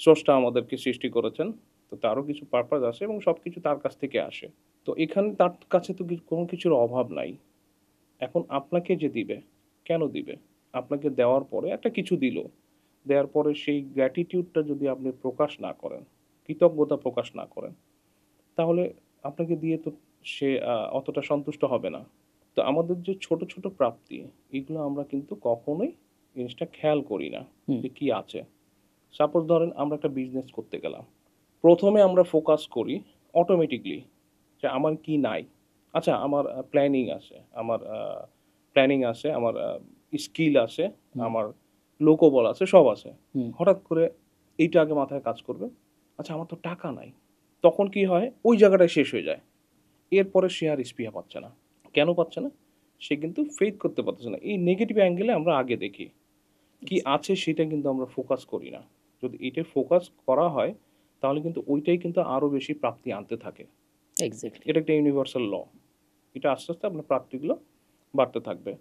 স্রষ্টা আমাদেরকে সৃষ্টি করেছেন। তো তারও কিছু পারপাস আছে এবং সবকিছু তার কাছ থেকে আসে। তো এখানে তার কাছে তো কোনো কিছুর অভাব নাই। এখন আপনাকে যে দিবে, কেন দিবে? আপনাকে দেওয়ার পরে একটা কিছু দিল। দেওয়ার পরে সেই গ্র্যাটিটিউড টা যদি আপনি প্রকাশ না করেন, কৃতজ্ঞতা প্রকাশ না করেন, তাহলে আপনাকে দিয়ে তো সে অতটা সন্তুষ্ট হবে না। তো আমাদের যে ছোট, ছোট প্রাপ্তি, এগুলো আমরা কিন্তু কখনোই জিনিসটা খেয়াল করি না হুম, যে কি আছে। সাপোজ ধরেন আমরা একটা বিজনেস করতে গেলাম। ১ম এ আমরা ফোকাস করি অটোমেটিক্যালি যে আমার কি নাই? আচ্ছা আমার প্ল্যানিং আছে, আমার স্কিল আছে, হুম, আমার লোকবল আছে, সব আছে। হুম। হঠাৎ করে এইটা আগে মাথায় কাজ করবে। আচ্ছা আমার তো টাকা নাই। তখন কি হয়? ওই জায়গাটায় শেষ হয়ে যায়। এরপরে সে আর স্পৃহা পাচ্ছে না। কেন পাচ্ছে না? সে কিন্তু ফেইথ করতে পারতেছে না। এই নেগেটিভ অ্যাঙ্গেল এ আমরা আগে দেখি। কি আছে সেটা কিন্তু আমরা ফোকাস করি না। যদি এটায় ফোকাস করা হয়, তাহলে কিন্তু ওইটাই কিন্তু আরো বেশি প্রাপ্তি আনতে থাকে। এক্সাক্টলি। এটা একটা ইউনিভার্সাল ল। এটা আস্তে, আস্তে আপনার প্রাপ্তিগুলো বাড়তে থাকবে।